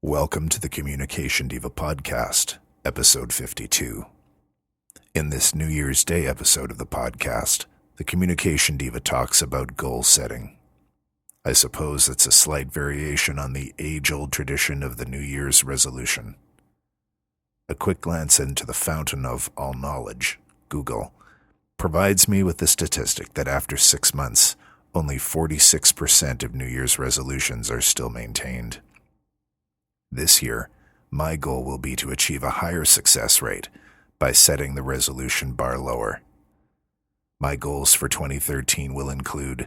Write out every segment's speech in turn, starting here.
Welcome to the Communication Diva Podcast, episode 52. In this New Year's Day episode of the podcast, the Communication Diva talks about goal setting. I suppose it's a slight variation on the age-old tradition of the New Year's resolution. A quick glance into the fountain of all knowledge, Google, provides me with the statistic that after 6 months, only 46% of New Year's resolutions are still maintained. This year, my goal will be to achieve a higher success rate by setting the resolution bar lower. My goals for 2013 will include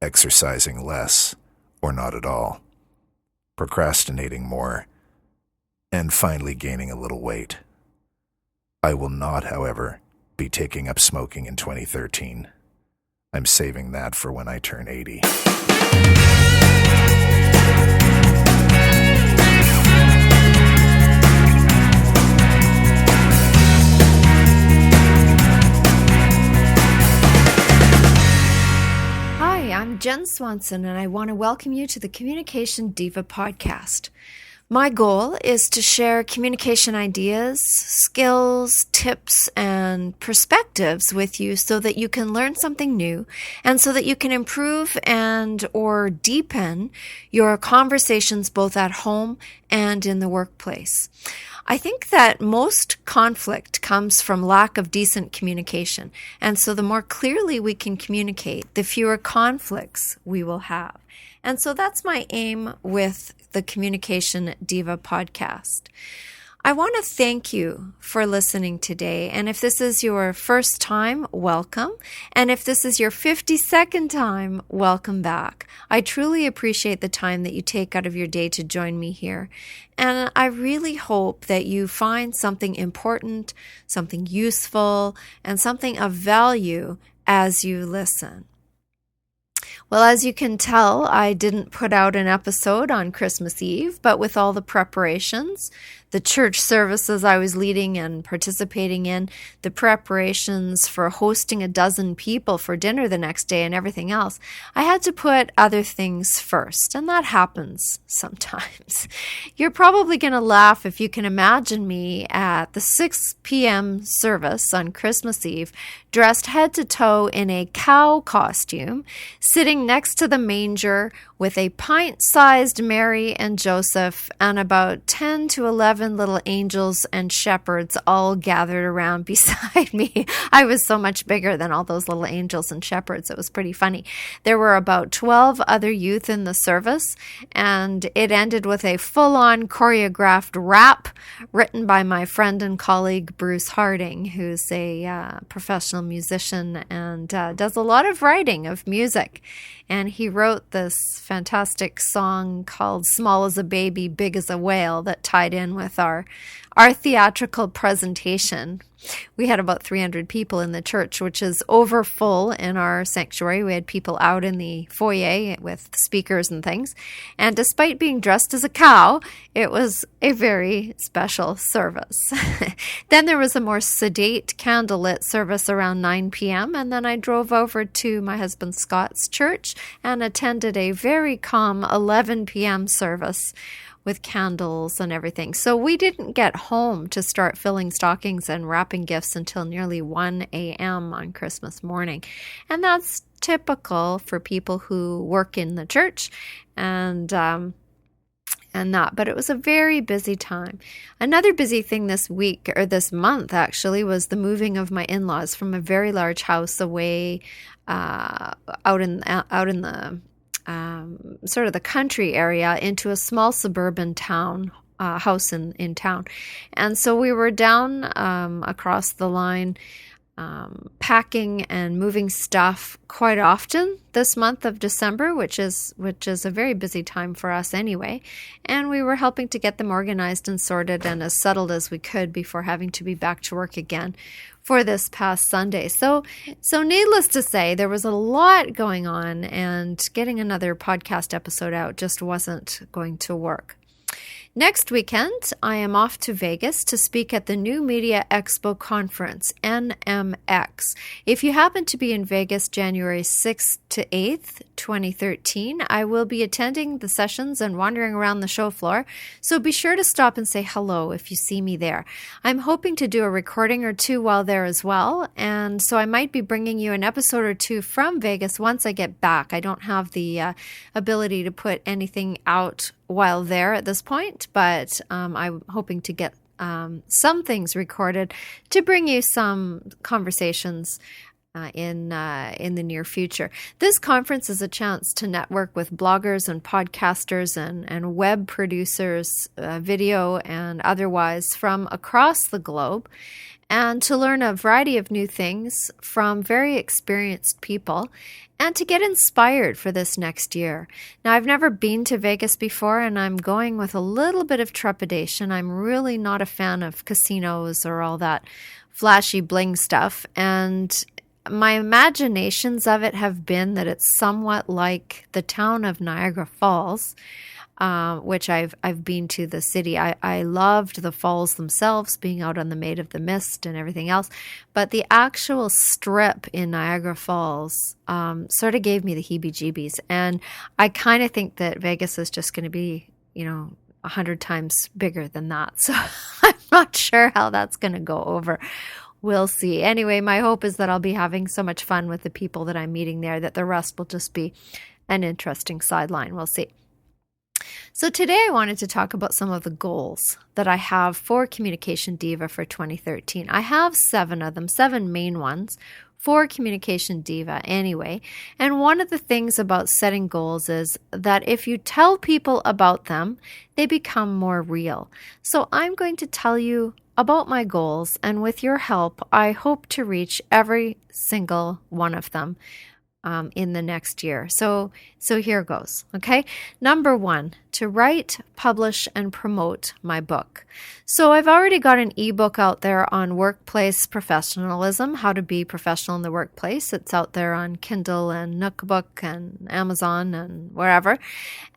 exercising less or not at all, procrastinating more, and finally gaining a little weight. I will not, however, be taking up smoking in 2013. I'm saving that for when I turn 80. I'm Jen Swanson, and I want to welcome you to the Communication Diva podcast. My goal is to share communication ideas, skills, tips, and perspectives with you so that you can learn something new and so that you can improve and or deepen your conversations both at home and in the workplace. I think that most conflict comes from lack of decent communication. And so the more clearly we can communicate, the fewer conflicts we will have. And so that's my aim with the Communication Diva podcast. I want to thank you for listening today. And if this is your first time, welcome. And if this is your 52nd time, welcome back. I truly appreciate the time that you take out of your day to join me here. And I really hope that you find something important, something useful, and something of value as you listen. Well, as you can tell, I didn't put out an episode on Christmas Eve, but with all the preparations, the church services I was leading and participating in, the preparations for hosting 12 people for dinner the next day and everything else, I had to put other things first, and that happens sometimes. You're probably going to laugh if you can imagine me at the 6 p.m. service on Christmas Eve, dressed head to toe in a cow costume, sitting next to the manger with a pint-sized Mary and Joseph and about 10 to 11 little angels and shepherds all gathered around beside me. I was so much bigger than all those little angels and shepherds. It was pretty funny. There were about 12 other youth in the service, and it ended with a full-on choreographed rap written by my friend and colleague Bruce Harding, who's a professional musician and does a lot of writing of music. And he wrote this fantastic song called Small as a Baby, Big as a Whale that tied in with our theatrical presentation. We had about 300 people in the church, which is over full in our sanctuary. We had people out in the foyer with speakers and things. And despite being dressed as a cow, it was a very special service. Then there was a more sedate candlelit service around 9 p.m. And then I drove over to my husband Scott's church and attended a very calm 11 p.m. service with candles and everything. So we didn't get home to start filling stockings and wrapping gifts until nearly 1 a.m. on Christmas morning. And that's typical for people who work in the church and that. But it was a very busy time. Another busy thing this week, or this month actually, was the moving of my in-laws from a very large house away out in the sort of the country area into a small suburban town, house in town. And so we were down across the line packing and moving stuff quite often this month of December, which is a very busy time for us anyway. And we were helping to get them organized and sorted and as settled as we could before having to be back to work again for this past Sunday. So needless to say, there was a lot going on, and getting another podcast episode out just wasn't going to work. Next weekend, I am off to Vegas to speak at the New Media Expo Conference, NMX. If you happen to be in Vegas January 6th to 8th, 2013, I will be attending the sessions and wandering around the show floor, so be sure to stop and say hello if you see me there. I'm hoping to do a recording or two while there as well, and so I might be bringing you an episode or two from Vegas once I get back. I don't have the ability to put anything out while there at this point, but I'm hoping to get some things recorded to bring you some conversations in the near future. This conference is a chance to network with bloggers and podcasters and web producers, video and otherwise, from across the globe, and to learn a variety of new things from very experienced people, and to get inspired for this next year. Now, I've never been to Vegas before, and I'm going with a little bit of trepidation. I'm really not a fan of casinos or all that flashy bling stuff, and my imaginations of it have been that it's somewhat like the town of Niagara Falls, which I've been to the city. I loved the falls themselves, being out on the Maid of the Mist and everything else. But the actual strip in Niagara Falls sort of gave me the heebie-jeebies. And I kind of think that Vegas is just going to be, 100 times bigger than that. So I'm not sure how that's going to go over. We'll see. Anyway, my hope is that I'll be having so much fun with the people that I'm meeting there that the rest will just be an interesting sideline. We'll see. So today I wanted to talk about some of the goals that I have for Communication Diva for 2013. I have 7 of them, 7 main ones for Communication Diva anyway. And one of the things about setting goals is that if you tell people about them, they become more real. So I'm going to tell you about my goals, and with your help, I hope to reach every single one of them in the next year. So here goes. Okay. Number 1, to write, publish, and promote my book. So I've already got an ebook out there on workplace professionalism, how to be professional in the workplace. It's out there on Kindle and Nookbook and Amazon and wherever,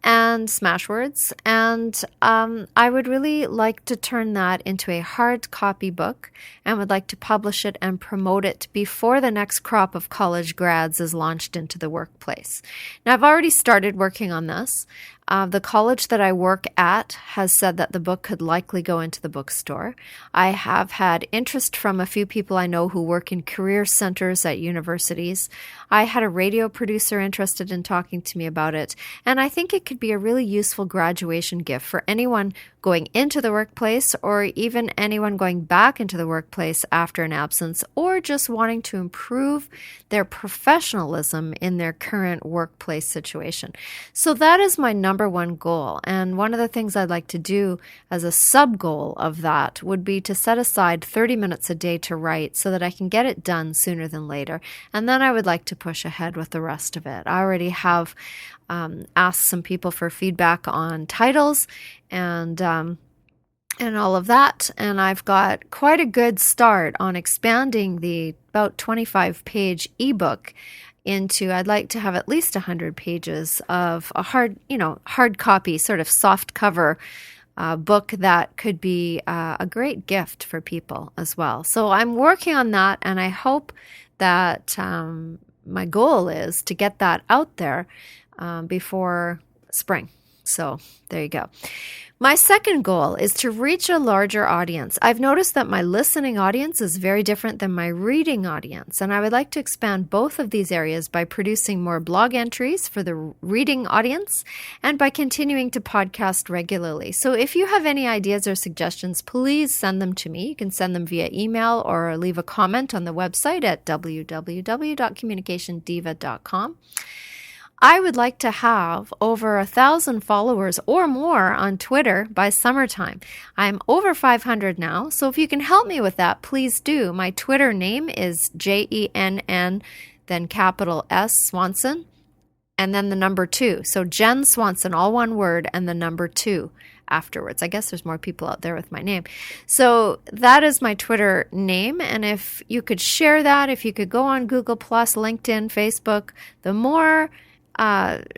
and Smashwords. And I would really like to turn that into a hard copy book and would like to publish it and promote it before the next crop of college grads is launched into the workplace. Now, I've already started working on this. The college that I work at has said that the book could likely go into the bookstore. I have had interest from a few people I know who work in career centers at universities. I had a radio producer interested in talking to me about it, and I think it could be a really useful graduation gift for anyone going into the workplace, or even anyone going back into the workplace after an absence, or just wanting to improve their professionalism in their current workplace situation. So that is my number 1 goal. And one of the things I'd like to do as a sub goal of that would be to set aside 30 minutes a day to write so that I can get it done sooner than later. And then I would like to push ahead with the rest of it. I already have asked some people for feedback on titles and all of that. And I've got quite a good start on expanding the about 25-page ebook into, I'd like to have at least 100 pages of a hard copy, sort of soft cover book that could be a great gift for people as well. So I'm working on that, and I hope that my goal is to get that out there before spring. So there you go. My second goal is to reach a larger audience. I've noticed that my listening audience is very different than my reading audience, and I would like to expand both of these areas by producing more blog entries for the reading audience and by continuing to podcast regularly. So if you have any ideas or suggestions, please send them to me. You can send them via email or leave a comment on the website at www.communicationdiva.com. I would like to have over 1,000 followers or more on Twitter by summertime. I'm over 500 now, so if you can help me with that, please do. My Twitter name is JENN, then capital S, Swanson, and then the number 2. So Jen Swanson, all one word, and the number 2 afterwards. I guess there's more people out there with my name. So that is my Twitter name, and if you could share that, if you could go on Google+, LinkedIn, Facebook, the more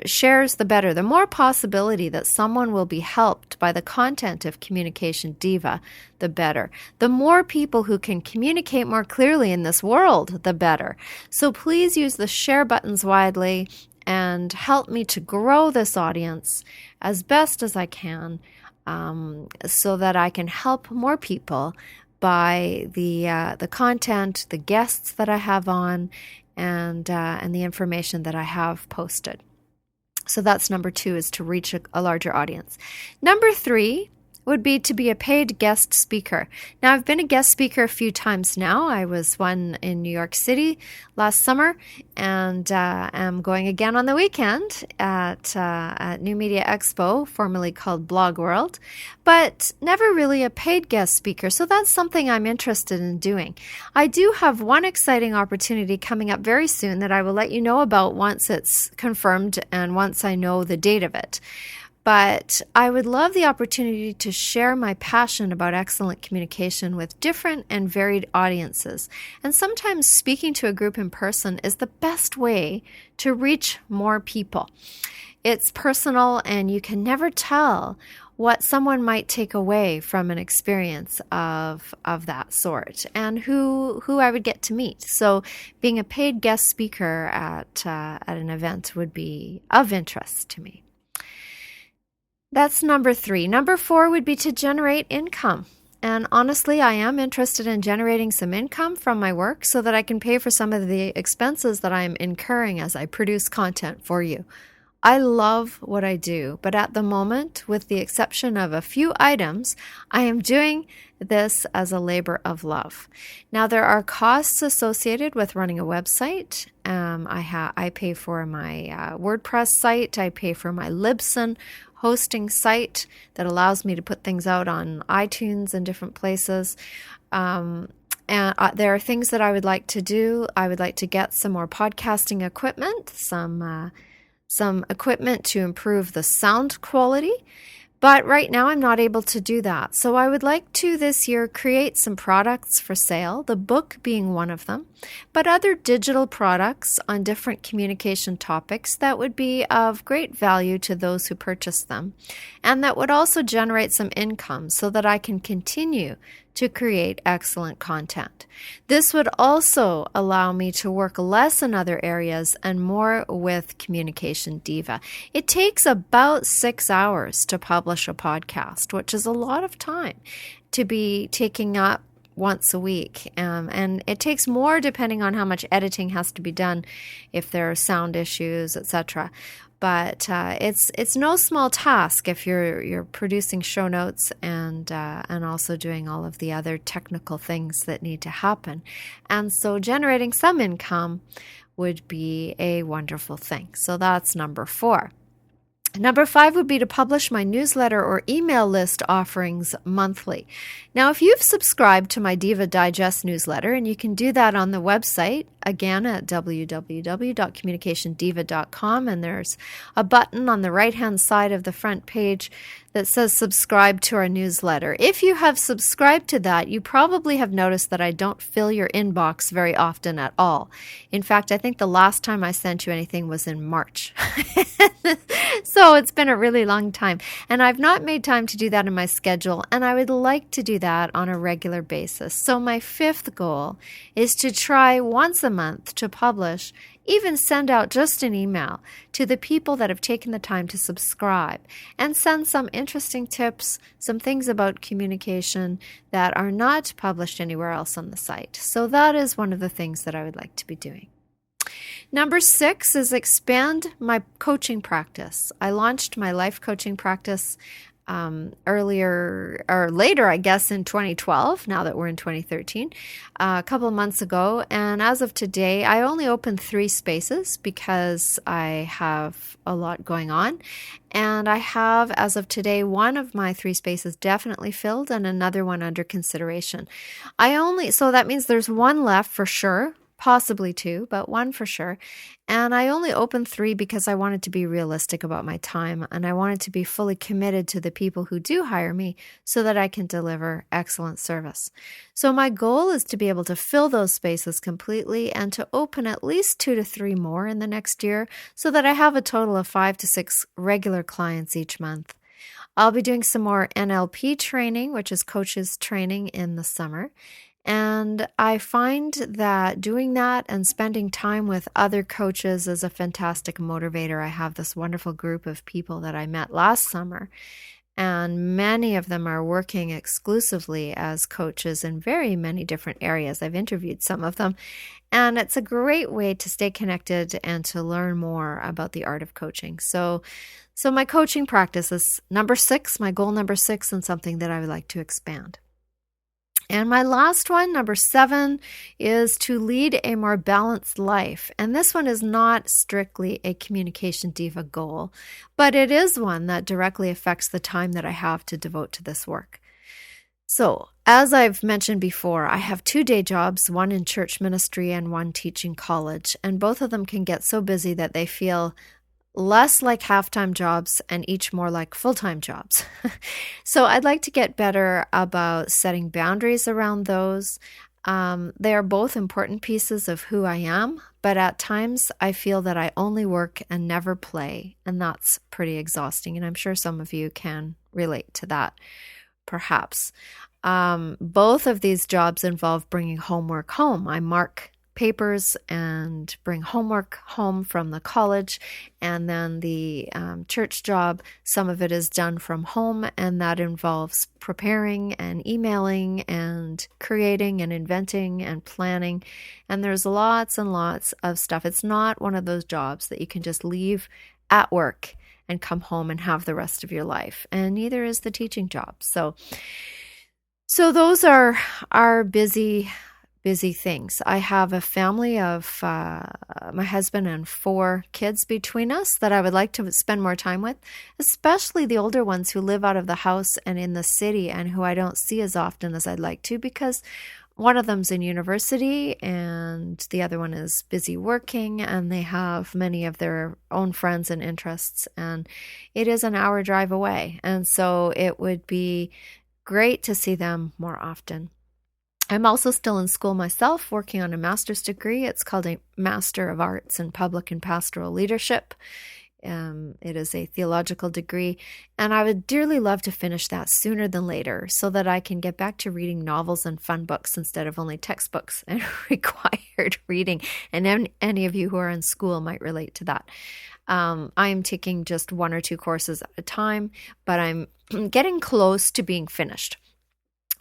shares, the better. The more possibility that someone will be helped by the content of Communication Diva, the better. The more people who can communicate more clearly in this world, the better. So please use the share buttons widely and help me to grow this audience as best as I can, so that I can help more people by the content, the guests that I have on, and the information that I have posted. So that's number 2, is to reach a larger audience. Number 3 would be to be a paid guest speaker. Now, I've been a guest speaker a few times now. I was one in New York City last summer, and am going again on the weekend at New Media Expo, formerly called Blog World, but never really a paid guest speaker. So that's something I'm interested in doing. I do have one exciting opportunity coming up very soon that I will let you know about once it's confirmed and once I know the date of it. But I would love the opportunity to share my passion about excellent communication with different and varied audiences. And sometimes speaking to a group in person is the best way to reach more people. It's personal, and you can never tell what someone might take away from an experience of that sort, and who I would get to meet. So being a paid guest speaker at an event would be of interest to me. That's number 3. Number 4 would be to generate income. And honestly, I am interested in generating some income from my work so that I can pay for some of the expenses that I'm incurring as I produce content for you. I love what I do, but at the moment, with the exception of a few items, I am doing this as a labor of love. Now, there are costs associated with running a website. I pay for my WordPress site. I pay for my Libsyn hosting site that allows me to put things out on iTunes and different places. And there are things that I would like to do. I would like to get some more podcasting equipment, some equipment to improve the sound quality. But right now I'm not able to do that. So I would like to this year create some products for sale, the book being one of them, but other digital products on different communication topics that would be of great value to those who purchase them, and that would also generate some income so that I can continue to create excellent content. This would also allow me to work less in other areas and more with Communication Diva. It takes about 6 hours to publish a podcast, which is a lot of time to be taking up once a week. And it takes more depending on how much editing has to be done, if there are sound issues, etc. But it's no small task if you're producing show notes and also doing all of the other technical things that need to happen. And so generating some income would be a wonderful thing. So that's number 4. Number 5 would be to publish my newsletter or email list offerings monthly. Now, if you've subscribed to my Diva Digest newsletter, and you can do that on the website, again at www.communicationdiva.com, and there's a button on the right-hand side of the front page that says subscribe to our newsletter. If you have subscribed to that, you probably have noticed that I don't fill your inbox very often at all. In fact, I think the last time I sent you anything was in March. So it's been a really long time, and I've not made time to do that in my schedule, and I would like to do that on a regular basis. So my 5th goal is to try once a month to publish, even send out just an email to the people that have taken the time to subscribe, and send some interesting tips, some things about communication that are not published anywhere else on the site. So that is one of the things that I would like to be doing. Number 6 is expand my coaching practice. I launched my life coaching practice later, I guess, in 2012, now that we're in 2013, a couple of months ago. And as of today, I only opened 3 spaces because I have a lot going on. And I have, as of today, one of my 3 spaces definitely filled and another one under consideration. So that means there's one left for sure, possibly 2, but 1 for sure. And I only opened 3 because I wanted to be realistic about my time, and I wanted to be fully committed to the people who do hire me so that I can deliver excellent service. So my goal is to be able to fill those spaces completely and to open at least 2 to 3 more in the next year so that I have a total of 5 to 6 regular clients each month. I'll be doing some more NLP training, which is coaches training, in the summer. And I find that doing that and spending time with other coaches is a fantastic motivator. I have this wonderful group of people that I met last summer, and many of them are working exclusively as coaches in very many different areas. I've interviewed some of them, and it's a great way to stay connected and to learn more about the art of coaching. So my coaching practice is number 6, my goal number 6, and something that I would like to expand. And my last one, number 7, is to lead a more balanced life. And this one is not strictly a Communication Diva goal, but it is one that directly affects the time that I have to devote to this work. So, as I've mentioned before, I have 2 day jobs, one in church ministry and one teaching college, and both of them can get so busy that they feel less like half-time jobs and each more like full-time jobs. So I'd like to get better about setting boundaries around those. They are both important pieces of who I am, but at times I feel that I only work and never play, and that's pretty exhausting. And I'm sure some of you can relate to that, perhaps. Both of these jobs involve bringing homework home. I mark papers and bring homework home from the college, and then the church job, some of it is done from home, and that involves preparing and emailing and creating and inventing and planning, and there's lots and lots of stuff. It's not one of those jobs that you can just leave at work and come home and have the rest of your life, and neither is the teaching job. So those are our busy things. I have a family of my husband and 4 kids between us that I would like to spend more time with, especially the older ones who live out of the house and in the city and who I don't see as often as I'd like to, because one of them's in university and the other one is busy working, and they have many of their own friends and interests, and it is an hour drive away. And so it would be great to see them more often. I'm also still in school myself, working on a master's degree. It's called a Master of Arts in Public and Pastoral Leadership. It is a theological degree, and I would dearly love to finish that sooner than later so that I can get back to reading novels and fun books instead of only textbooks and required reading. And any of you who are in school might relate to that. I am taking just 1 or 2 courses at a time, but I'm getting close to being finished.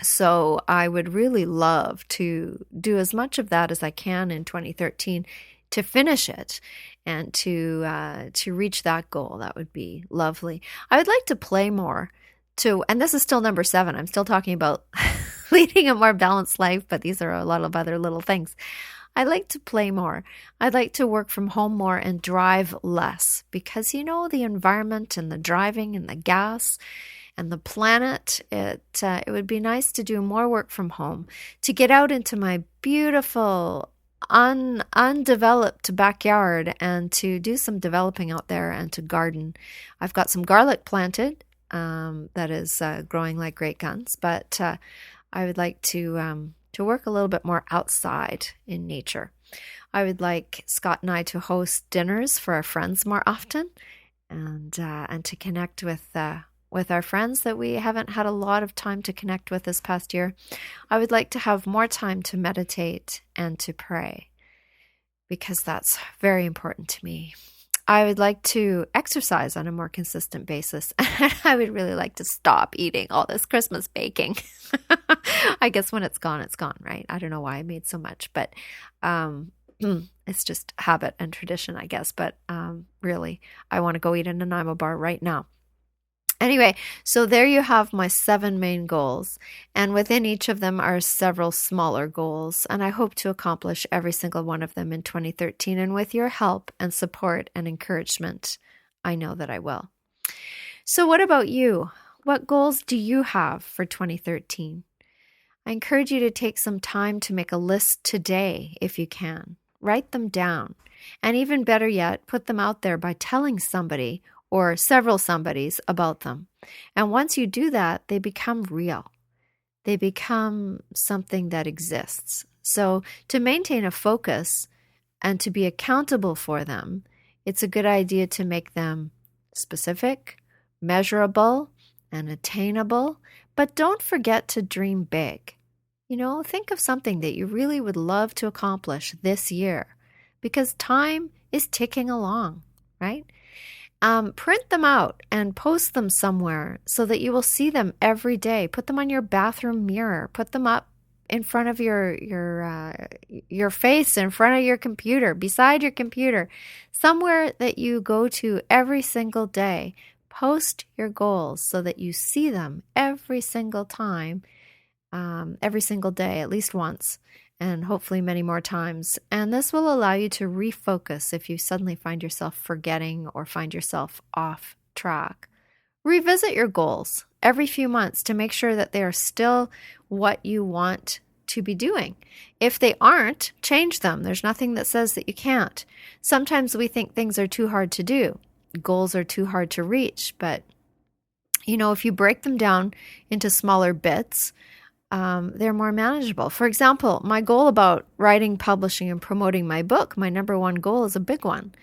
So I would really love to do as much of that as I can in 2013 to finish it and to reach that goal. That would be lovely. I would like to play more too, and this is still number 7. I'm still talking about leading a more balanced life, but these are a lot of other little things. I'd like to play more. I'd like to work from home more and drive less, because the environment and the driving and the gas and the planet, it would be nice to do more work from home, to get out into my beautiful, undeveloped backyard and to do some developing out there and to garden. I've got some garlic planted that is growing like great guns, but I would like to work a little bit more outside in nature. I would like Scott and I to host dinners for our friends more often, and to connect with our friends that we haven't had a lot of time to connect with this past year. I would like to have more time to meditate and to pray, because that's very important to me. I would like to exercise on a more consistent basis. I would really like to stop eating all this Christmas baking. I guess when it's gone, right? I don't know why I made so much, but it's just habit and tradition, I guess. But really, I want to go eat in a Nanaimo bar right now. Anyway, so there you have my 7 main goals, and within each of them are several smaller goals, and I hope to accomplish every single one of them in 2013, and with your help and support and encouragement, I know that I will. So what about you? What goals do you have for 2013? I encourage you to take some time to make a list today if you can. write them down. And even better yet, put them out there by telling somebody or several somebodies about them. And once you do that, they become real. They become something that exists. So to maintain a focus and to be accountable for them, it's a good idea to make them specific, measurable, and attainable. But don't forget to dream big. Think of something that you really would love to accomplish this year, because time is ticking along, right? Print them out and post them somewhere so that you will see them every day. Put them on your bathroom mirror. Put them up in front of your face, in front of your computer, beside your computer, somewhere that you go to every single day. Post your goals so that you see them every single time, every single day, at least once, and hopefully many more times. And this will allow you to refocus if you suddenly find yourself forgetting or find yourself off track. Revisit your goals every few months to make sure that they are still what you want to be doing. If they aren't, change them. There's nothing that says that you can't. Sometimes we think things are too hard to do. Goals are too hard to reach. But, if you break them down into smaller bits, they're more manageable. For example, my goal about writing, publishing, and promoting my book, my number one goal is a big one.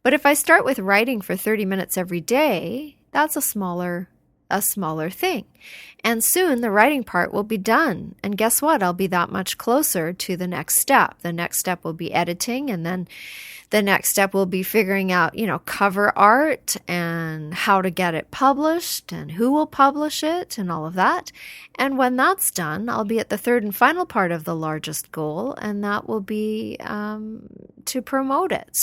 But if I start with writing for 30 minutes every day, that's a smaller thing. And soon the writing part will be done. And guess what? I'll be that much closer to the next step. The next step will be editing. And then the next step will be figuring out, cover art and how to get it published and who will publish it and all of that. And when that's done, I'll be at the third and final part of the largest goal, and that will be to promote it.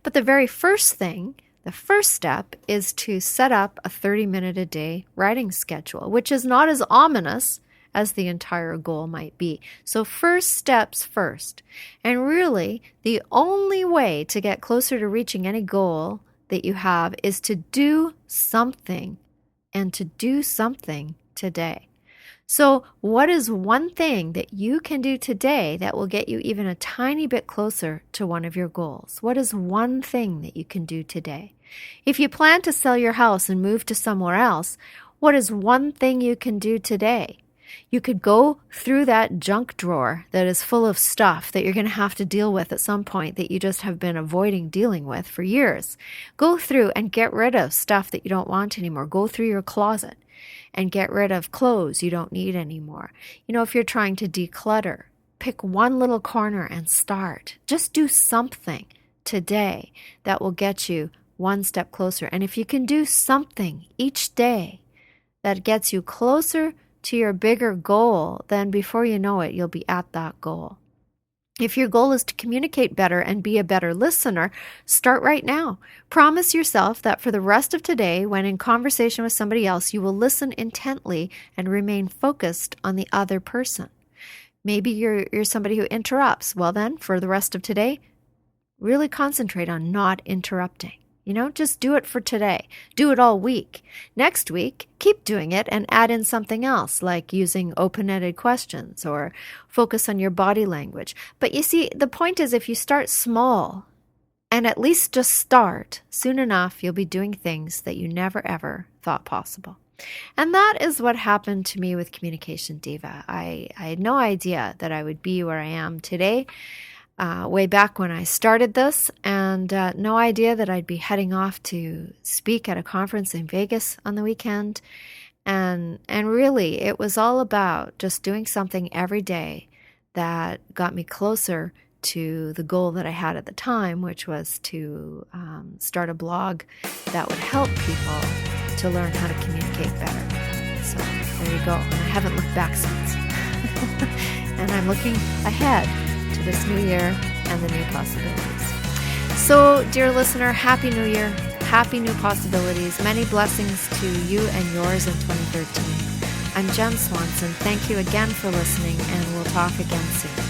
But the very first thing, the first step is to set up a 30-minute-a-day writing schedule, which is not as ominous as the entire goal might be. So first steps first. And really, the only way to get closer to reaching any goal that you have is to do something, and to do something today. So what is one thing that you can do today that will get you even a tiny bit closer to one of your goals? What is one thing that you can do today? If you plan to sell your house and move to somewhere else, what is one thing you can do today? You could go through that junk drawer that is full of stuff that you're going to have to deal with at some point that you just have been avoiding dealing with for years. Go through and get rid of stuff that you don't want anymore. Go through your closet and get rid of clothes you don't need anymore. If you're trying to declutter, pick one little corner and start. Just do something today that will get you one step closer. And if you can do something each day that gets you closer to your bigger goal, then before you know it, you'll be at that goal. If your goal is to communicate better and be a better listener, start right now. Promise yourself that for the rest of today, when in conversation with somebody else, you will listen intently and remain focused on the other person. Maybe you're somebody who interrupts. Well then, for the rest of today, really concentrate on not interrupting. Just do it for today. Do it all week. Next week, keep doing it and add in something else, like using open-ended questions or focus on your body language. But you see, the point is, if you start small and at least just start, soon enough, you'll be doing things that you never, ever thought possible. And that is what happened to me with Communication Diva. I had no idea that I would be where I am today. Way back when I started this, and no idea that I'd be heading off to speak at a conference in Vegas on the weekend. And really, it was all about just doing something every day that got me closer to the goal that I had at the time, which was to start a blog that would help people to learn how to communicate better. So there you go. And I haven't looked back since. And I'm looking ahead to this new year and the new possibilities. So, dear listener, Happy New Year, happy new possibilities, many blessings to you and yours in 2013. I'm Jen Swanson. Thank you again for listening, and we'll talk again soon.